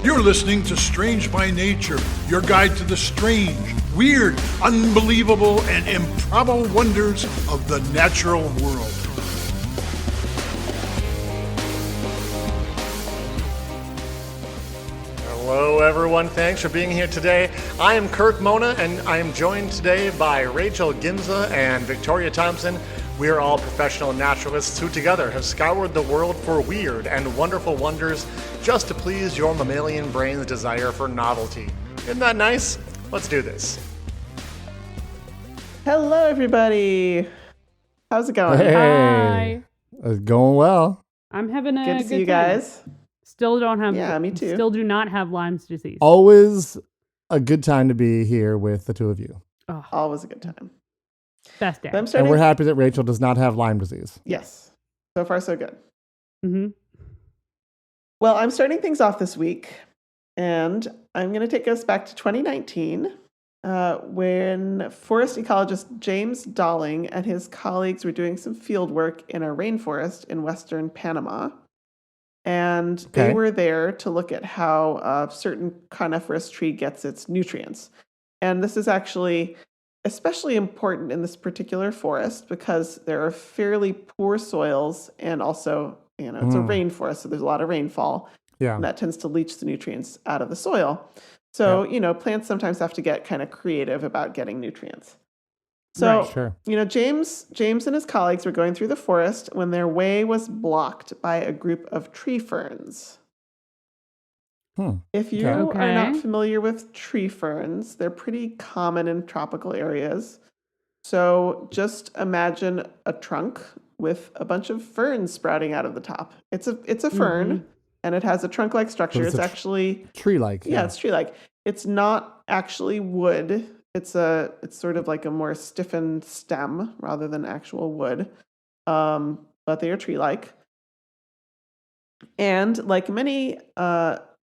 You're listening to Strange by Nature, your guide to the strange, weird, unbelievable, and improbable wonders of the natural world. Hello, everyone. Thanks for being here today. I am Kirk Mona, and I am joined today by Rachel Ginza and Victoria Thompson. We are all professional naturalists who together have scoured the world for weird and wonderful wonders just to please your mammalian brain's desire for novelty. Isn't that nice? Let's do this. Hello, everybody. How's it going? Hey. Hi. It's going well. I'm having a Good to see you time. guys. Still don't have. Yeah, me too. Still do not have Lyme's disease. Always a good time to be here with the two of you. Oh, Always a good time. best day. I'm And starting. we're happy that Rachel does not have Lyme disease. Yes. So far, so good. Mm-hmm. Well, I'm starting things off this week, and I'm going to take us back to 2019, when forest ecologist James Dalling and his colleagues were doing some field work in a rainforest in western Panama. And they Okay. were there to look at how a certain coniferous tree gets its nutrients. And this is actually especially important in this particular forest because there are fairly poor soils, and also, it's a rainforest, so there's a lot of rainfall, Yeah. and that tends to leach the nutrients out of the soil. So, plants sometimes have to get kind of creative about getting nutrients. So, Right. Sure. James and his colleagues were going through the forest when their way was blocked by a group of tree ferns. If you Okay. are not familiar with tree ferns, they're pretty common in tropical areas. So just imagine a trunk with a bunch of ferns sprouting out of the top. It's a fern, and it has a trunk-like structure. it's It's a actually Tree-like. it's tree-like. It's not actually wood. It's sort of like a more stiffened stem rather than actual wood, but they are tree-like. And like many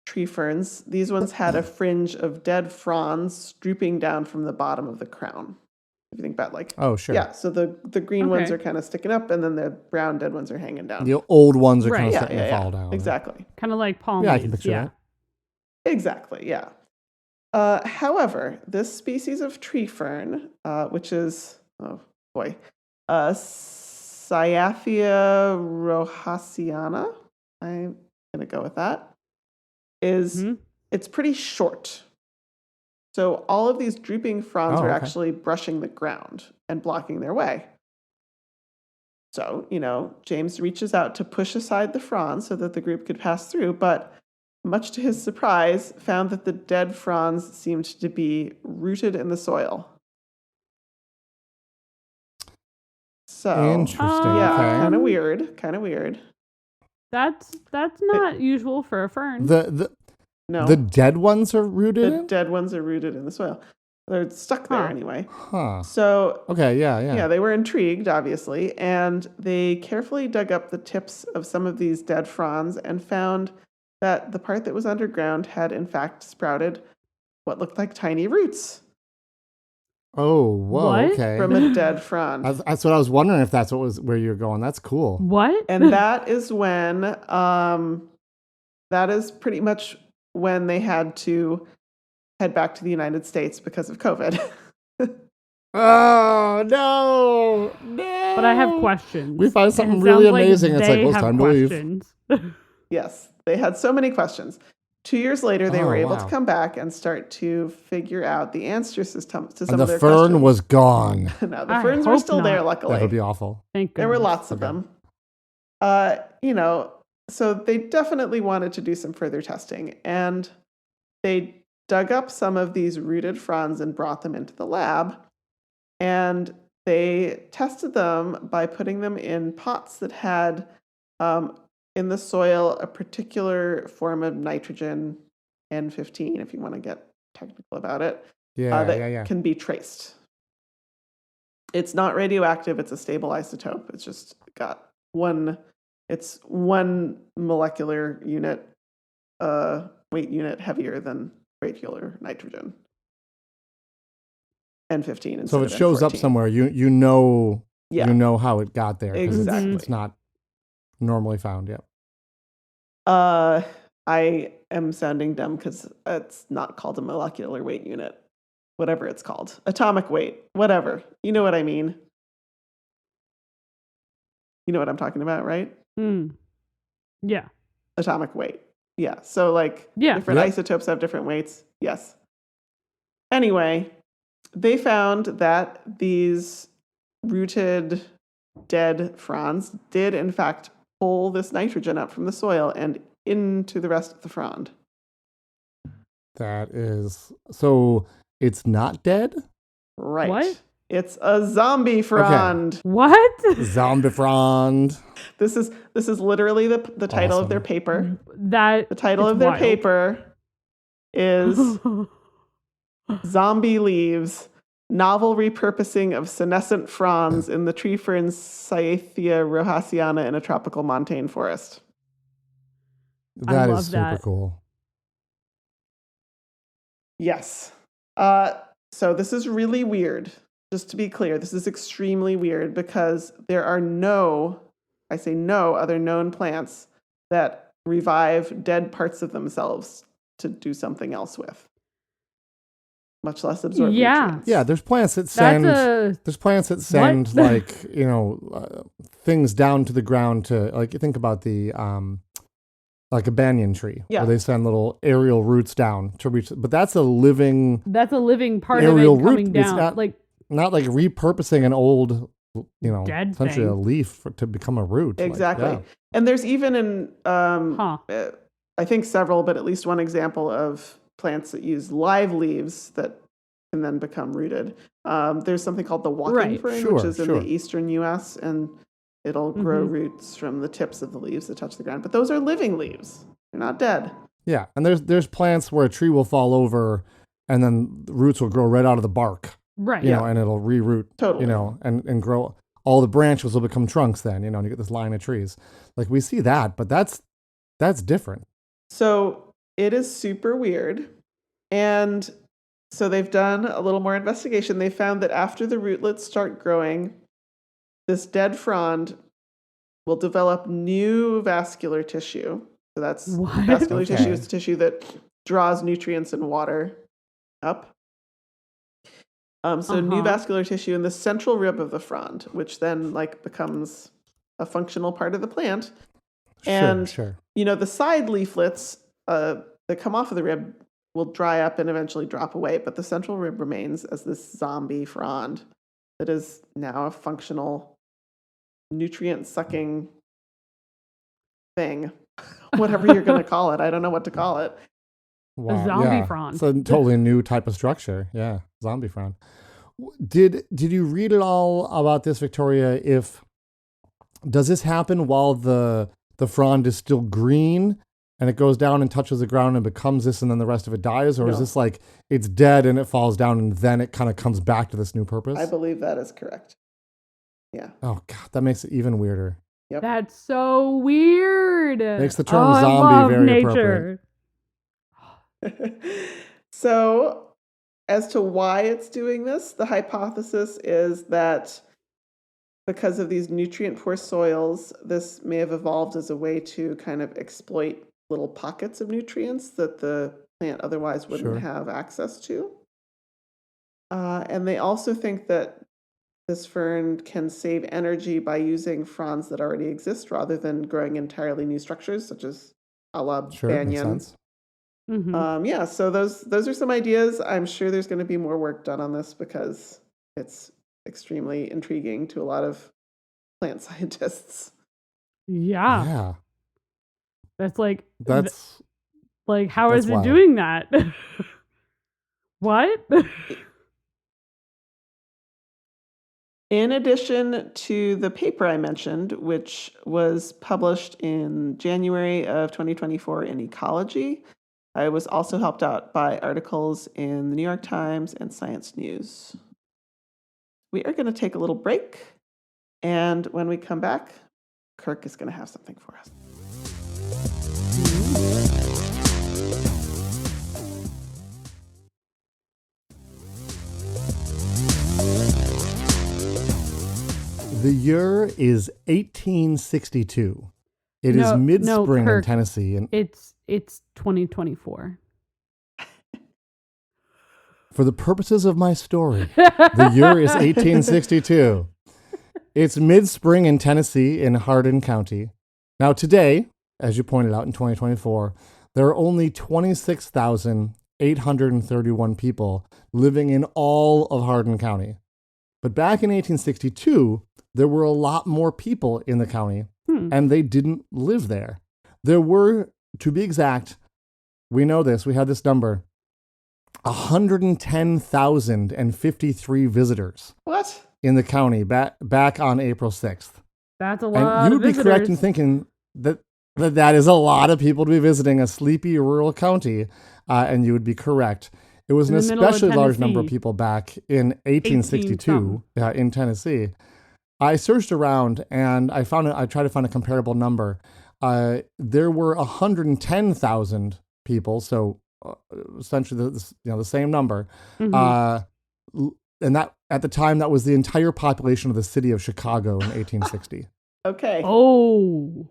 tree ferns, these ones had a fringe of dead fronds drooping down from the bottom of the crown. If you think about Oh, sure. yeah, so the green ones Okay. are kind of sticking up, and then the brown dead ones are hanging down. The old ones are Right. kind of Yeah, starting to fall down. exactly. Kind of like palm Yeah, I leaves. can picture that. Exactly, yeah. However, this species of tree fern, which is, Cyathea rohaciana, I'm going to go with that, it's pretty short. So all of these drooping fronds Oh, are okay. actually brushing the ground and blocking their way. So, James reaches out to push aside the fronds so that the group could pass through, but much to his surprise, found that the dead fronds seemed to be rooted in the soil. So, Interesting. yeah, Okay. kind of weird. That's not usual for a fern. No, The dead ones are rooted the in? dead ones are rooted in the soil. They're stuck there Huh. anyway. Huh. So, Okay, yeah. they were intrigued, obviously, and they carefully dug up the tips of some of these dead fronds and found that the part that was underground had, in fact, sprouted what looked like tiny roots Oh, whoa, What? okay. from a dead frond. That's what I was wondering if that's where you're going. That's cool. What? And that is when, that is pretty much when they had to head back to the United States because of COVID. Oh, no. But I have questions. We find something And it really sounds like amazing. It's like, they well, it's have time to leave. questions. Yes, they had so many questions. 2 years later, they Oh, were able wow. to come back and start to figure out the answers to some And of the their fern questions. was gone. No, the I ferns were hope still there, not. luckily. That would be awful. Thank There were goodness. lots of them. So they definitely wanted to do some further testing, and they dug up some of these rooted fronds and brought them into the lab, and they tested them by putting them in pots that had in the soil a particular form of nitrogen, N15, if you want to get technical about it, that can be traced. It's not radioactive, it's a stable isotope. It's just got one molecular unit, weight unit heavier than regular nitrogen. N15 instead So of if it shows up N14. somewhere, you know how it got there. 'Cause Exactly. It's not normally found. Yeah. I am sounding dumb because it's not called a molecular weight unit. Whatever it's called. Atomic weight. Whatever. You know what I mean. You know what I'm talking about, right? Yeah. Atomic weight. Yeah. So like Yeah. different isotopes have different weights. Yes. Anyway, they found that these rooted dead fronds did in fact pull this nitrogen up from the soil and into the rest of the frond. That is so. It's not dead. Right. What? It's a zombie frond. What? Zombie frond. This is literally the title of their paper. The title of their paper is Zombie Leaves, Novel Repurposing of Senescent Fronds in the Tree Fern Cyathea rohaceana in a Tropical Montane Forest. That love is super that. cool. Yes. So this is really weird. Just to be clear, this is extremely weird because there are no other known plants that revive dead parts of themselves to do something else with, much less absorb nutrients. Yeah, there's plants that send. There's plants that send like things down to the ground to like. You think about the like a banyan tree, where they send little aerial roots down to reach. But that's a living. That's a living part aerial of it coming root. down. It's not like repurposing an old, dead essentially thing. a leaf to become a root. Exactly. Like, And there's even I think several, but at least one example of plants that use live leaves that can then become rooted. There's something called the walking fern, which is in the eastern U.S., and it'll grow roots from the tips of the leaves that touch the ground. But those are living leaves. They're not dead. Yeah, and there's plants where a tree will fall over, and then the roots will grow right out of the bark. Right. You know, and it'll reroot. Totally. You know, and grow. All the branches will become trunks then, and you get this line of trees. Like we see that, but that's different. So it is super weird. And so they've done a little more investigation. They found that after the rootlets start growing, this dead frond will develop new vascular tissue. So that's vascular tissue is tissue that draws nutrients and water up. New vascular tissue in the central rib of the frond, which then becomes a functional part of the plant. And the side leaflets that come off of the rib will dry up and eventually drop away, but the central rib remains as this zombie frond that is now a functional nutrient-sucking thing, whatever you're going to call it. I don't know what to call it. Wow. A zombie frond. It's a totally new type of structure. Yeah, zombie frond. Did you read at all about this, Victoria? Does this happen while the frond is still green and it goes down and touches the ground and becomes this and then the rest of it dies? Or is this like it's dead and it falls down and then it kind of comes back to this new purpose? I believe that is correct. Yeah. Oh, God, that makes it even weirder. Yep. That's so weird. Makes the term zombie very appropriate. So, as to why it's doing this, the hypothesis is that because of these nutrient-poor soils, this may have evolved as a way to kind of exploit little pockets of nutrients that the plant otherwise wouldn't have access to. And they also think that this fern can save energy by using fronds that already exist rather than growing entirely new structures, such as a la banyan. So those are some ideas. I'm sure there's going to be more work done on this because it's extremely intriguing to a lot of plant scientists. Yeah. That's how that's is wild. it doing that? What? In addition to the paper I mentioned, which was published in January of 2024 in Ecology, I was also helped out by articles in the New York Times and Science News. We are going to take a little break, and when we come back, Kirk is going to have something for us. The year is 1862. It is mid-spring in Tennessee. And It's It's 2024. For the purposes of my story, the year is 1862. It's mid-spring in Tennessee in Hardin County. Now today, as you pointed out in 2024, there are only 26,831 people living in all of Hardin County. But back in 1862, there were a lot more people in the county, and they didn't live there. There were, to be exact, we know this, we had this number, 110,053 visitors. What? In the county back on April 6th. That's a lot And you would of be visitors. correct in thinking that is a lot of people to be visiting a sleepy rural county, and you would be correct. It was In an the middle of especially large number of Tennessee. people back in 1862 in Tennessee. I searched around and I tried to find a comparable number. There were 110,000 people, so essentially the same number. Mm-hmm. And that at the time, that was the entire population of the city of Chicago in 1860. Okay. Oh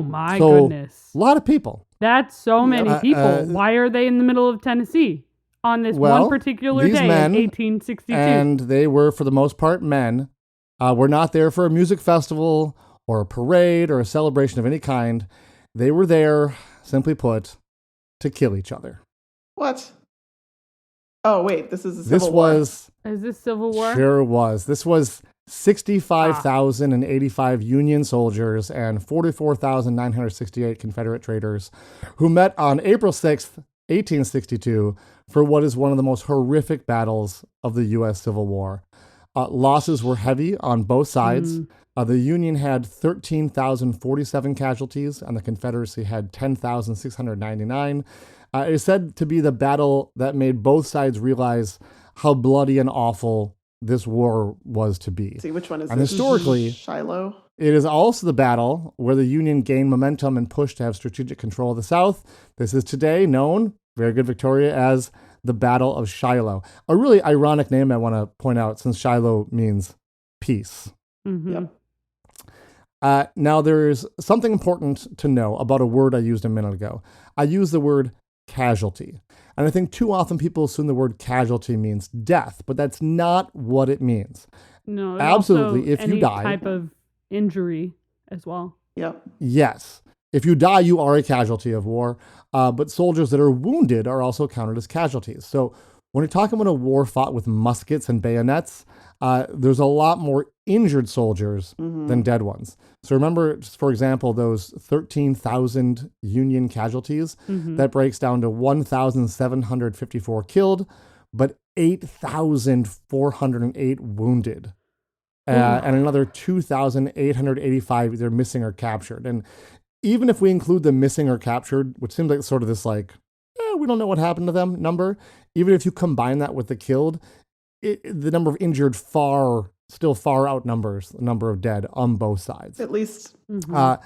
my So, goodness. A lot of people. That's so many people. Why are they in the middle of Tennessee on this one particular these day men, in 1862? And they were, for the most part, men. Were not there for a music festival or a parade or a celebration of any kind. They were there, simply put, to kill each other. What? Oh, wait, this is a Civil War. Is this Civil War? Sure was. This was 65,085 Union soldiers and 44,968 Confederate traitors who met on April 6th, 1862, for what is one of the most horrific battles of the U.S. Civil War. Losses were heavy on both sides. The Union had 13,047 casualties, and the Confederacy had 10,699. It is said to be the battle that made both sides realize how bloody and awful this war was to be. See, which one is And this? historically, Shiloh? it is also the battle where the Union gained momentum and pushed to have strategic control of the South. This is today known, very good Victoria, as the Battle of Shiloh. A really ironic name I want to point out, since Shiloh means peace. Mm-hmm. Yep. Now, there's something important to know about a word I used a minute ago. I used the word casualty. And I think too often people assume the word casualty means death, but that's not what it means. No, Absolutely, also if you any die- type of injury as well. Yep. Yes. If you die, you are a casualty of war, but soldiers that are wounded are also counted as casualties. So when you're talking about a war fought with muskets and bayonets, there's a lot more injured soldiers than dead ones. So remember, for example, those 13,000 Union casualties, that breaks down to 1,754 killed, but 8,408 wounded. And another 2,885 either missing or captured. And even if we include the missing or captured, which seems like sort of this we don't know what happened to them number, even if you combine that with the killed, the number of injured still far outnumbers the number of dead on both sides. At least Uh,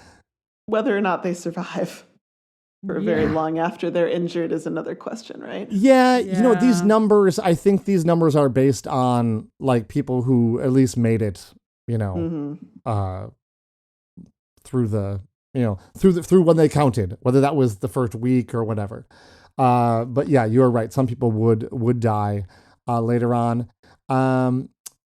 whether or not they survive for very long after they're injured is another question, right? yeah, these Yeah. numbers, I think these numbers are based on people who at least made it, through through when they counted, whether that was the first week or whatever. But yeah, you're right. Some people would die later on.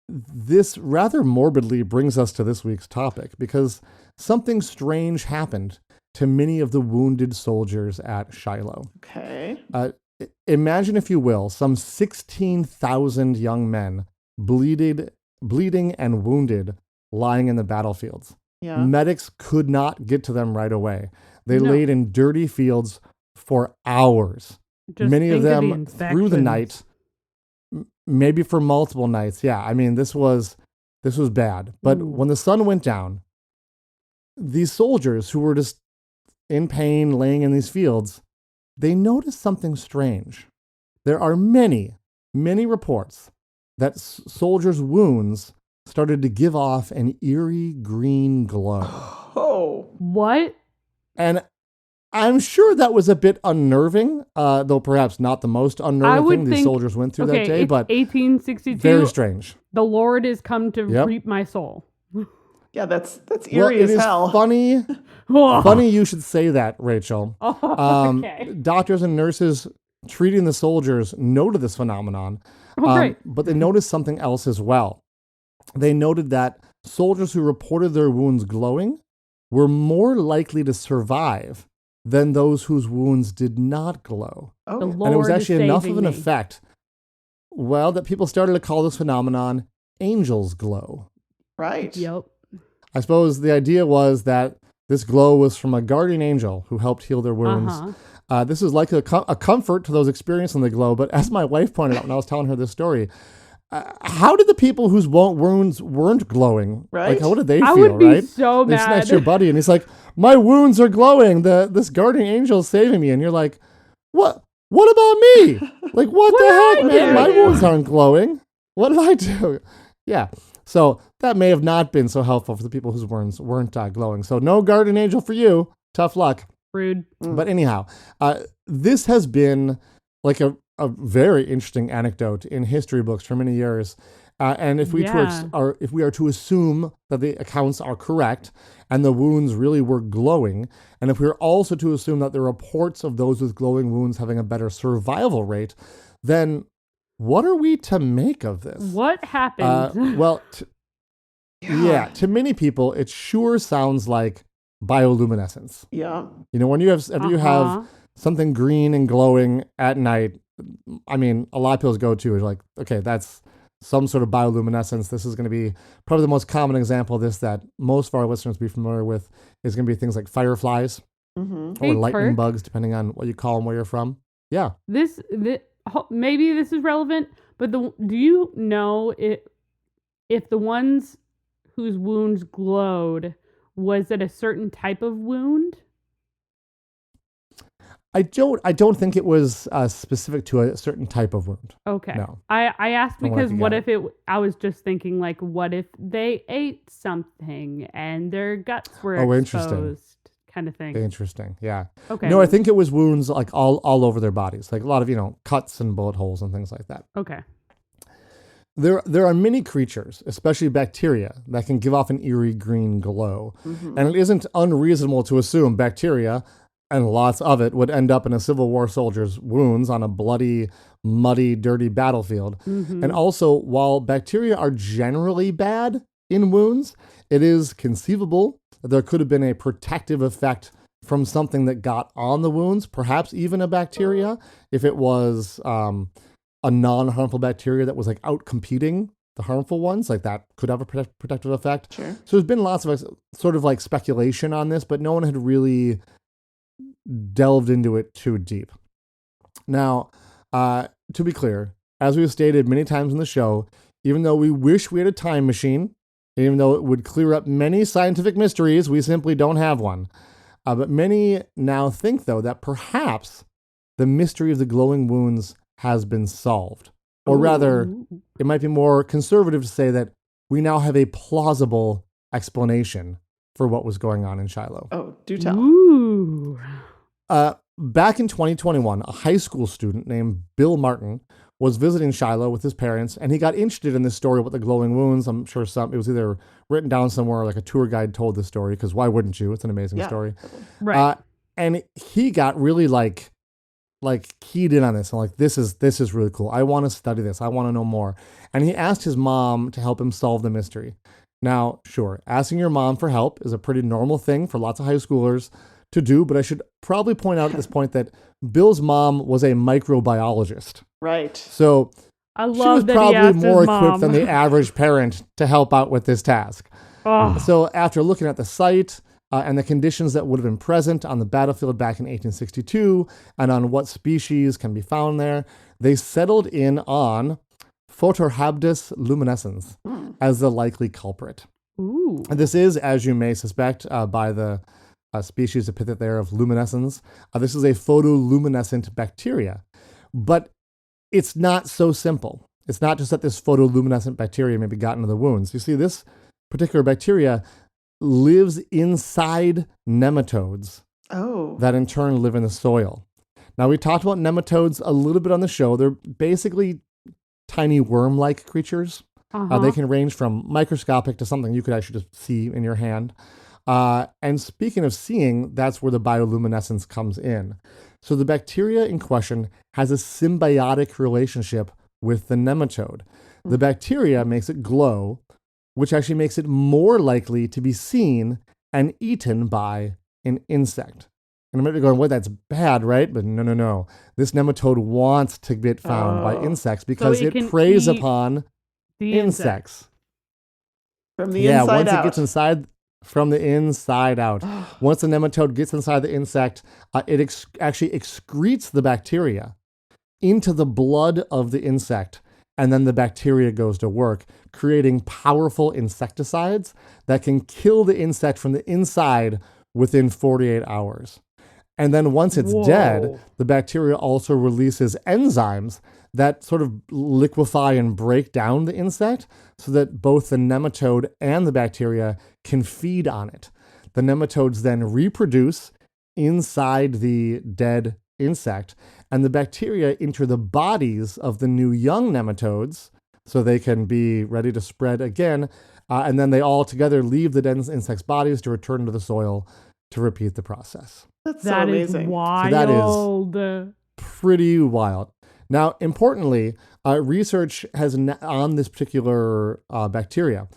This rather morbidly brings us to this week's topic, because something strange happened to many of the wounded soldiers at Shiloh. Okay. Imagine, if you will, some 16,000 young men bleeding and wounded lying in the battlefields. Yeah. Medics could not get to them right away. They No. laid in dirty fields for hours. Just Many of think them the through the infections. night, maybe for multiple nights. Yeah, I mean, this was bad. But when the sun went down, these soldiers who were just in pain laying in these fields, they noticed something strange. There are many, many reports that soldiers' wounds started to give off an eerie green glow. Oh. What? And I'm sure that was a bit unnerving, though perhaps not the most unnerving would thing these think- soldiers went through that day, it's but 1862. very strange. The Lord is come to Yep. reap my soul. Yeah, that's Well, eerie it as is hell. funny. Funny you should say that, Rachel. Okay. Doctors and nurses treating the soldiers noted this phenomenon, Great. but they noticed something else as well. They noted that soldiers who reported their wounds glowing were more likely to survive than those whose wounds did not glow. Oh, The And it was Lord is actually enough of saving an me. effect, well, that people started to call this phenomenon angel's glow. right. Yep. I suppose the idea was that this glow was from a guardian angel who helped heal their wounds. Uh-huh. This is like a comfort to those experiencing the glow. But as my wife pointed out when I was telling her this story, how did the people whose wounds weren't glowing, Right. like, how did they I feel, would be right? so They snatched mad. your buddy and he's like, my wounds are glowing. This guardian angel is saving me. And you're like, what about me? Like, what the heck, did man? I My do? wounds aren't glowing. What did I do? Yeah. So that may have not been so helpful for the people whose wounds weren't glowing. So no guardian angel for you. Tough luck. Rude. But anyhow, this has been like a very interesting anecdote in history books for many years. And if we if we are to assume that the accounts are correct and the wounds really were glowing, and if we are also to assume that the reports of those with glowing wounds having a better survival rate, then what are we to make of this? What happened? Well, to many people, it sure sounds like bioluminescence. Yeah. You know, when you have you have something green and glowing at night, I mean, a lot of people's go-to is like, okay, that's some sort of bioluminescence. This is going to be probably the most common example of this that most of our listeners be familiar with is going to be things like fireflies Mm-hmm. or Hey, lightning Kirk. bugs, depending on what you call them, where you're from. Yeah. This maybe this is relevant, but do you know if the ones whose wounds glowed, was it a certain type of wound? I don't think it was specific to a certain type of wound. Okay. No. I asked Don't because like what that. if I was just thinking like, what if they ate something and their guts were Oh, exposed, interesting. kind of thing. Interesting. Yeah. Okay. No, I think it was wounds like all over their bodies, like a lot of, cuts and bullet holes and things like that. Okay. There are many creatures, especially bacteria, that can give off an eerie green glow. Mm-hmm. And it isn't unreasonable to assume bacteria, and lots of it, would end up in a Civil War soldier's wounds on a bloody, muddy, dirty battlefield. Mhm. And also, while bacteria are generally bad in wounds, it is conceivable that there could have been a protective effect from something that got on the wounds, perhaps even a bacteria, if it was a non-harmful bacteria that was like out competing the harmful ones, like that could have a protective effect. Sure. So there's been lots of sort of like speculation on this, but no one had really delved into it too deep. Now, to be clear, as we've stated many times in the show, even though we wish we had a time machine, even though it would clear up many scientific mysteries, we simply don't have one. But many now think, though, that perhaps the mystery of the glowing wounds has been solved. Or rather, it might be more conservative to say that we now have a plausible explanation for what was going on in Shiloh. Oh, do tell. Ooh. Back in 2021, a high school student named Bill Martin was visiting Shiloh with his parents, and he got interested in this story about the glowing wounds. I'm sure it was either written down somewhere, like a tour guide told the story, because why wouldn't you? It's an amazing story. Right. And he got really like keyed in on this. And like, this is really cool. I want to study this. I want to know more. And he asked his mom to help him solve the mystery. Now, sure, asking your mom for help is a pretty normal thing for lots of high schoolers to do, but I should probably point out at this point that Bill's mom was a microbiologist. Right. So I she was love that he probably asked more his equipped mom. than the average parent to help out with this task. Oh, So after looking at the site and the conditions that would have been present on the battlefield back in 1862 and on what species can be found there, they settled in on Photorhabdus luminescens as the likely culprit. ooh. And this is, as you may suspect, by the species epithet there of luminescens. This is a photoluminescent bacteria. But it's not so simple. It's not just that this photoluminescent bacteria maybe got into the wounds. You see, this particular bacteria lives inside nematodes Oh. that in turn live in the soil. Now, we talked about nematodes a little bit on the show. They're basically tiny worm-like creatures. They can range from microscopic to something you could actually just see in your hand. And speaking of seeing, that's where the bioluminescence comes in. So the bacteria in question has a symbiotic relationship with the nematode. The bacteria makes it glow, which actually makes it more likely to be seen and eaten by an insect. And I'm going, well, that's bad, right? But no. This nematode wants to get found by insects because it preys upon the insects. From the inside once out. it gets inside, from the inside out. Once the nematode gets inside the insect, it actually excretes the bacteria into the blood of the insect. And then the bacteria goes to work, creating powerful insecticides that can kill the insect from the inside within 48 hours. And then once it's dead, the bacteria also releases enzymes that sort of liquefy and break down the insect so that both the nematode and the bacteria can feed on it. The nematodes then reproduce inside the dead insect, and the bacteria enter the bodies of the new young nematodes so they can be ready to spread again, and then they all together leave the dead insect's bodies to return to the soil to repeat the process. That's so amazing. Is wild. So that is pretty wild. Now, importantly, research has on this particular bacteria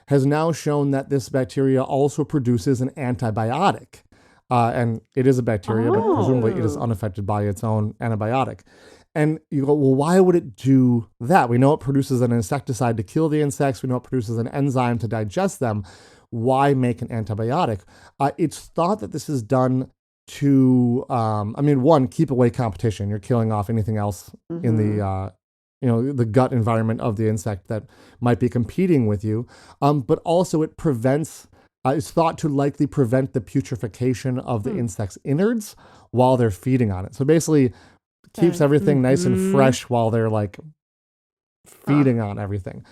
has now shown that this bacteria also produces an antibiotic. And it is a bacteria, but presumably it is unaffected by its own antibiotic. And you go, well, why would it do that? We know it produces an insecticide to kill the insects. We know it produces an enzyme to digest them. Why make an antibiotic? It's thought that this is done to, one, keep away competition. You're killing off anything else in the, the gut environment of the insect that might be competing with you. But also it prevents, it's thought to likely prevent the putrefaction of the insect's innards while they're feeding on it. So basically keeps everything nice and fresh while they're like feeding on everything.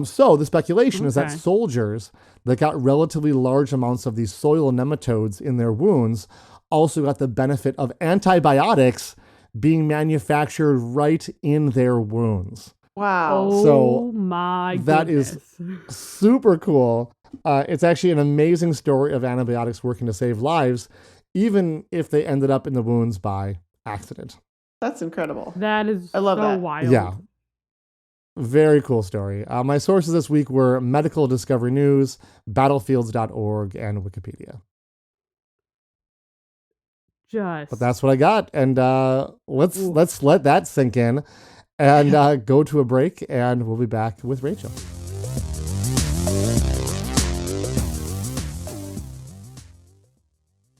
So the speculation is that soldiers that got relatively large amounts of these soil nematodes in their wounds also got the benefit of antibiotics being manufactured right in their wounds. Wow. Oh my goodness. That is super cool. It's actually an amazing story of antibiotics working to save lives, even if they ended up in the wounds by accident. That's incredible. That is I love that. wild. Yeah. Very cool story. My sources this week were Medical Discovery News, battlefields.org, and Wikipedia. But that's what I got. And let's let that sink in and go to a break, and we'll be back with Rachel.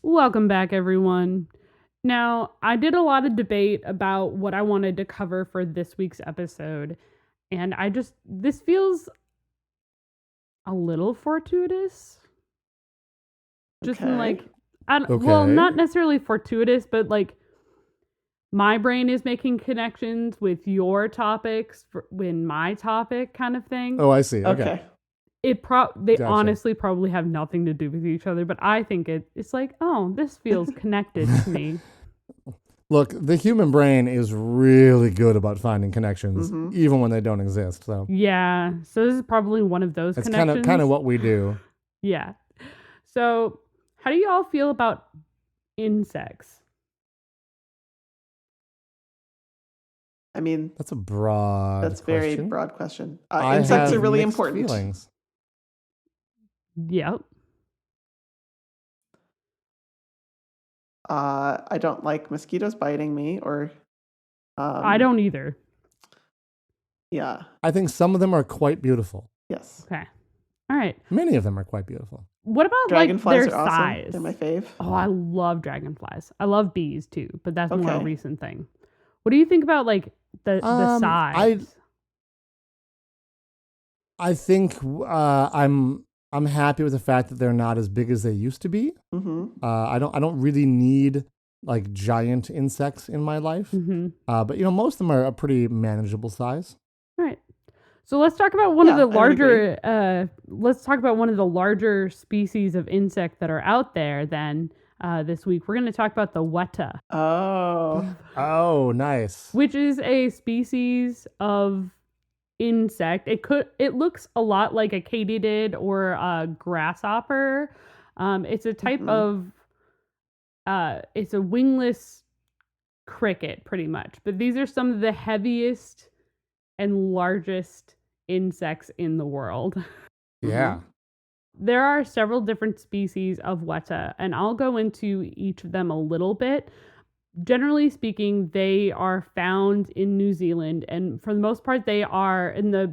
Welcome back, everyone. Now, I did a lot of debate about what I wanted to cover for this week's episode, and this feels a little fortuitous. Just in well, not necessarily fortuitous, but like my brain is making connections with your topics in my topic kind of thing. Oh, I see. Okay. They Gotcha. honestly probably have nothing to do with each other, but I think it's like, oh, this feels connected to me. Look, the human brain is really good about finding connections, even when they don't exist. So yeah, so this is probably one of those connections. It's kind of what we do. Yeah. So, how do you all feel about insects? I mean, That's a broad. That's a very broad question. I Insects have are really mixed important. Feelings. Yep. I don't like mosquitoes biting me, or I don't either. Yeah. I think some of them are quite beautiful. Yes. Okay. All right. Many of them are quite beautiful. What about Dragonflies their are awesome. size? They're my fave. Oh, I love dragonflies. I love bees too, but that's more a recent thing. What do you think about like the size? I think I'm happy with the fact that they're not as big as they used to be. I don't really need like giant insects in my life. But most of them are a pretty manageable size. All right. So let's talk about one of the larger. Let's talk about one of the larger species of insect that are out there. Then this week we're going to talk about the Wētā. Oh, Oh, nice. Which is a species of insect. It looks a lot like a katydid or a grasshopper. It's a type of it's a wingless cricket pretty much. But these are some of the heaviest and largest insects in the world. Yeah. There are several different species of Wētā, and I'll go into each of them a little bit. Generally speaking, they are found in New Zealand, and for the most part, they are in the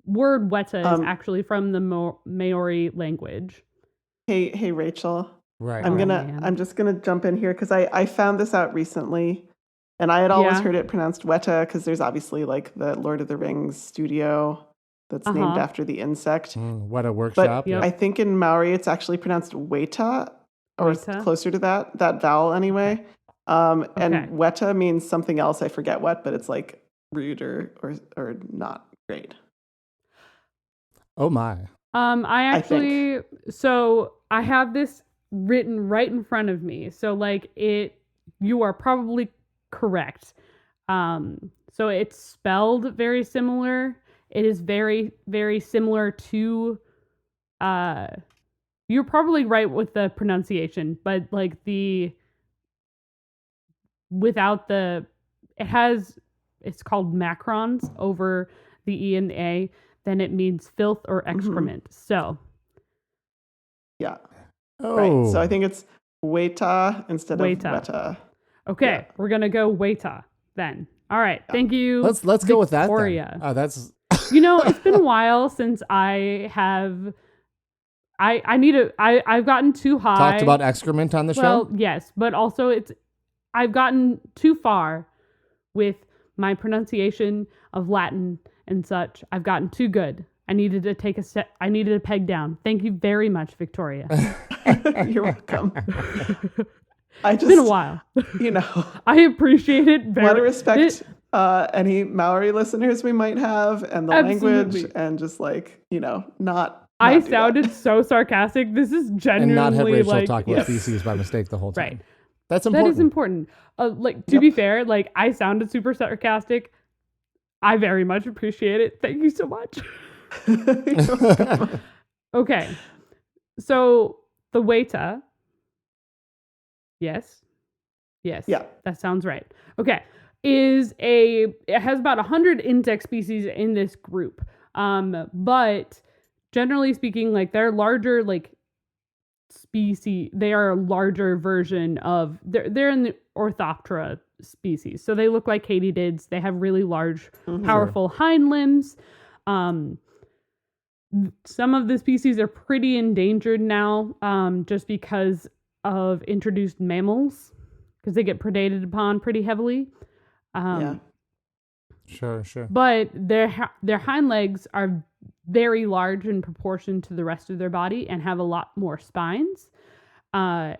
word Wētā is actually from the Maori language. Hey, Rachel. Right. I'm just gonna jump in here because I found this out recently, and I had always heard it pronounced Wētā because there's obviously like the Lord of the Rings studio that's named after the insect. Wētā workshop. But I think in Maori it's actually pronounced Wētā, or it's closer to that vowel anyway. And Wētā means something else. I forget what, but it's like rude or not great. Oh my. I have this written right in front of me. So like you are probably correct. So it's spelled very similar. It is very, very similar to, you're probably right with the pronunciation, but like it's called macrons over the E and the A, then it means filth or excrement. So. Yeah. Oh. Right. So I think it's Wētā instead of Wētā. Okay. We're going to go Wētā then. All right. Thank you. Let's go with that. Victoria. That's. It's been a while since I have. I've gotten too high. Talked about excrement on the show? Well, yes, but also I've gotten too far with my pronunciation of Latin and such. I've gotten too good. I needed to take a step. I needed to peg down. Thank you very much, Victoria. You're welcome. It's been a while. I appreciate it very much. Want to respect any Maori listeners we might have and the language and just not. I sounded so sarcastic. This is genuinely and not have Rachel talk about yes. feces by mistake the whole time. Right. That's important. That is important. To be fair, I sounded super sarcastic. I very much appreciate it. Thank you so much. Okay. So the Wētā. Yes. Yeah. That sounds right. Okay. It has about 100 insect species in this group. But generally speaking, they're larger, species. They are a larger version of, they're in the Orthoptera species. So they look like katydids. They have really large, powerful hind limbs. Some of the species are pretty endangered now, just because of introduced mammals, because they get predated upon pretty heavily. Sure. But their hind legs are very large in proportion to the rest of their body and have a lot more spines. And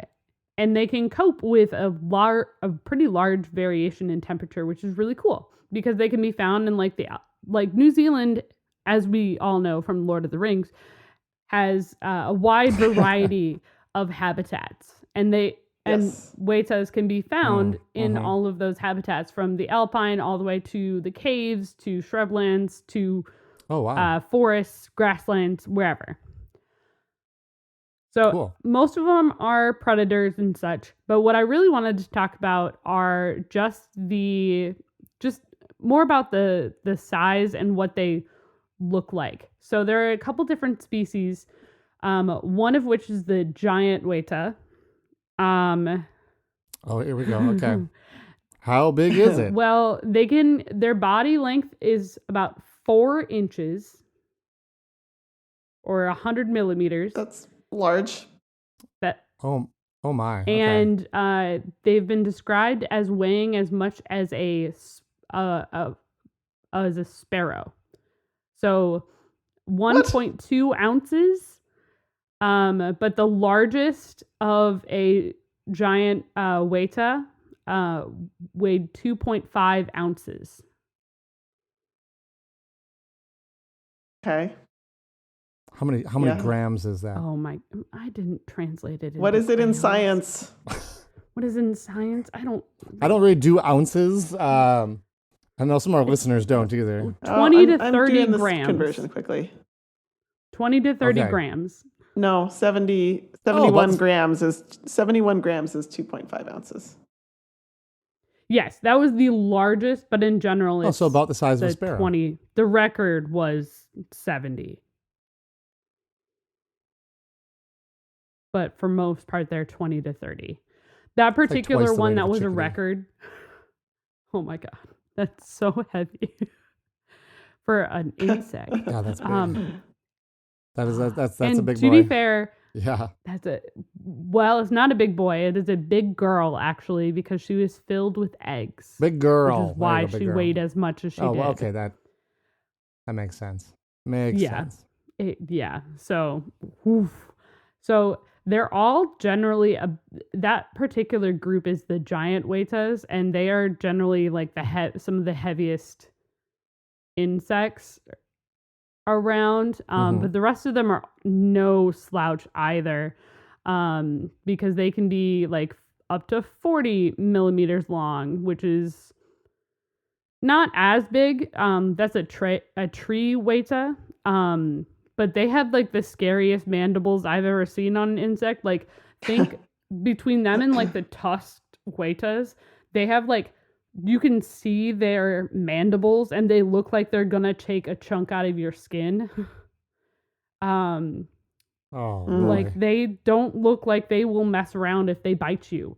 they can cope with a pretty large variation in temperature, which is really cool because they can be found in New Zealand, as we all know from Lord of the Rings, has a wide variety of habitats, and Wētās can be found in all of those habitats, from the alpine all the way to the caves, to shrublands, to forests, grasslands, wherever. So most of them are predators and such, but what I really wanted to talk about are just more about the size and what they look like. So there are a couple different species, one of which is the giant Wētā. Here we go. Okay. How big is it? Well, their body length is about 4 inches or 100 millimeters. That's large. Oh my. Okay. And they've been described as weighing as much as a sparrow. So 1.2 ounces. But the largest of a giant Wētā weighed 2.5 ounces. Okay. How many grams is that? Oh my! I didn't translate it. What is it in science? What is in science? I don't really do ounces. I know some of our listeners don't either. 20 to I'm 30 doing this grams. conversion quickly. 20 to 30 Okay. grams. No, 71 that's- grams is 2.5 ounces. Yes, that was the largest, but in general, it's So about the size of a the sparrow. 20. The record was 70. But for most part, they're 20 to 30. That particular twice the one weight that of a was a chickadee. record. Oh my God. That's so heavy for an insect. Yeah, that's big. That's a and big to boy. be fair, Yeah. it's not a big boy. It is a big girl, actually, because she was filled with eggs. Big girl. Which is why There you go, big she girl. weighed as much as she did. well, okay, that makes sense. Makes sense. So, so they're all generally that particular group is the giant Wētās, and they are generally like some of the heaviest insects around. But the rest of them are no slouch either, because they can be like up to 40 millimeters long, which is not as big. That's a tree Wētā. But they have like the scariest mandibles I've ever seen on an insect. Like, think between them and like the tusked Wētās, they have like, you can see their mandibles and they look like they're gonna take a chunk out of your skin. Oh, boy. Like, they don't look like they will mess around if they bite you.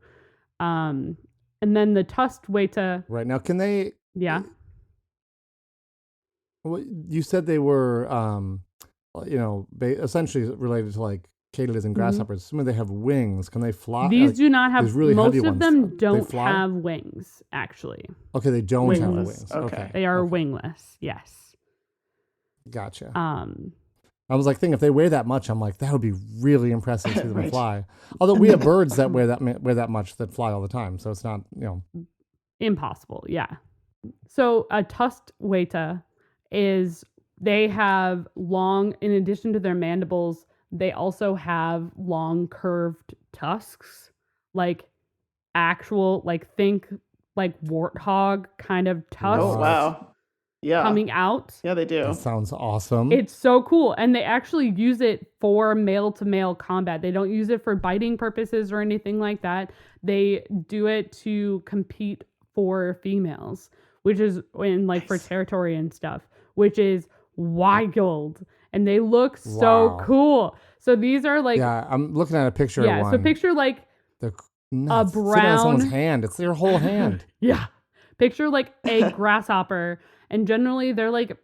And then the tusked Wētā, Right now, can they? yeah. Well, you said they were, essentially related to like katydids and grasshoppers. Assuming they have wings, can they fly? These Like, do not have, these really heavy most of ones, them they don't fly? have wings, actually. Okay, they don't have Wingless, wings. okay. Okay, They are okay. wingless, yes. Gotcha. Um, I was like thinking if they weigh that much, I'm like that would be really impressive to see them Right. fly. Although we have birds that weigh that much that fly all the time, so it's not impossible, yeah. So a tusked Wētā they have long, in addition to their mandibles, they also have long curved tusks, like actual, like think like warthog kind of tusks Oh, wow. Yeah. coming out. Yeah, they do. That sounds awesome. It's so cool. And they actually use it for male to male combat. They don't use it for biting purposes or anything like that. They do it to compete for females, which is for territory and stuff, which is wild. And they look so Wow. cool. So these are like, yeah, I'm looking at a picture of one. so picture like, They're nuts. Sitting on brown- someone's hand. It's their whole hand. yeah, picture like a grasshopper. And generally they're like,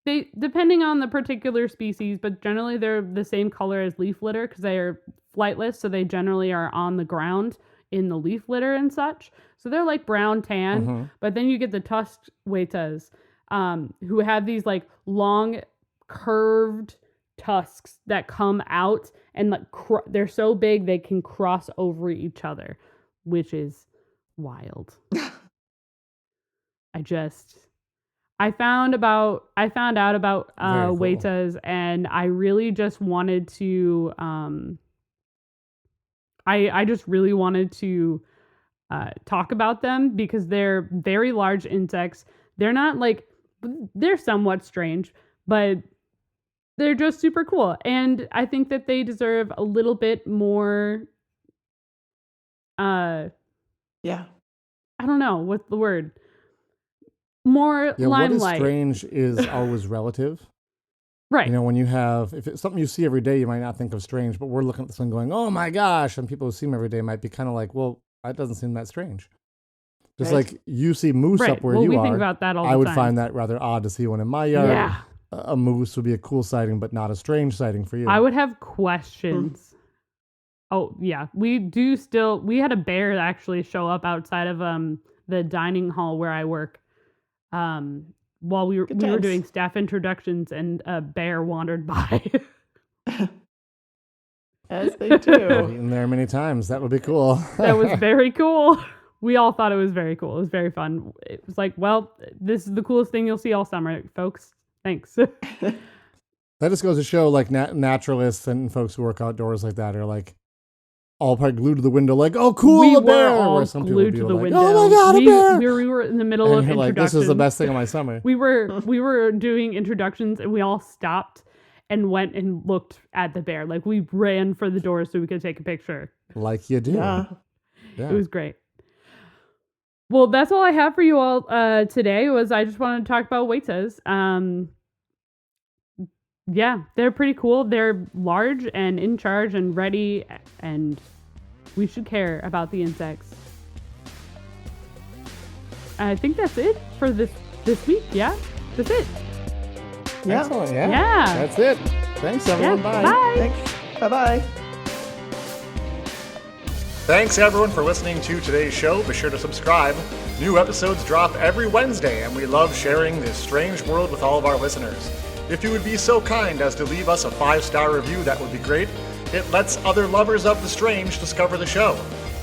depending on the particular species, but generally they're the same color as leaf litter because they are flightless. So they generally are on the ground in the leaf litter and such. So they're like brown tan, Mhm. but then you get the tusked Wētās, who have these like long curved tusks that come out and like they're so big they can cross over each other, which is wild. I found out about Very cool. Wētās, and I really just wanted to I just really wanted to talk about them because they're very large insects. They're not like, they're somewhat strange, but they're just super cool. And I think that they deserve a little bit more Yeah. I don't know what's the word, more Yeah, what is limelight. strange is always relative. Right. You know, when you have, if it's something you see every day, you might not think of strange, but we're looking at this one going, oh my gosh. And people who see them every day might be kind of like, well, that doesn't seem that strange. Just Right. like you see moose Right. up where well, you we are. think about that all the I would time. find that rather odd to see one in my yard. Yeah. A moose would be a cool sighting, but not a strange sighting for you. I would have questions. Oh, yeah. We had a bear actually show up outside of the dining hall where I work. While we were times. doing staff introductions, and a bear wandered by. As they I've do. eaten there many times. That would be cool. That was very cool. We all thought it was very cool. It was very fun. It was like, well, this is the coolest thing you'll see all summer, folks. Thanks. That just goes to show, like, naturalists and folks who work outdoors like that are like, all probably glued to the window, like, "Oh, cool, We a bear!" were all Where some people would glued be to the like, window. "Oh my god, a bear!" We were in the middle And of you're like, introductions. "This is the best thing of my summer." We were doing introductions, and we all stopped and went and looked at the bear. Like, we ran for the door so we could take a picture. Like you do. Yeah. Yeah. It was great. Well, that's all I have for you all today. I just wanted to talk about Wētās. Yeah, they're pretty cool. They're large and in charge and ready, and we should care about the insects. I think that's it for this week. Yeah, that's it. Yeah. Excellent. Yeah. Yeah. That's it. Thanks, everyone. Yeah, Bye. bye. Thanks. Bye-bye. Thanks everyone for listening to today's show. Be sure to subscribe. New episodes drop every Wednesday, and we love sharing this strange world with all of our listeners. If you would be so kind as to leave us a 5-star review, that would be great. It lets other lovers of the strange discover the show.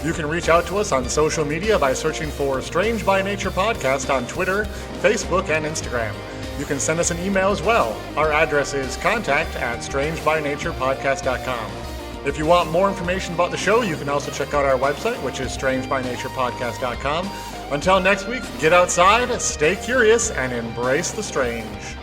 You can reach out to us on social media by searching for Strange by Nature Podcast on Twitter, Facebook, and Instagram. You can send us an email as well. Our address is contact@strangebynaturepodcast.com. If you want more information about the show, you can also check out our website, which is strangebynaturepodcast.com. Until next week, get outside, stay curious, and embrace the strange.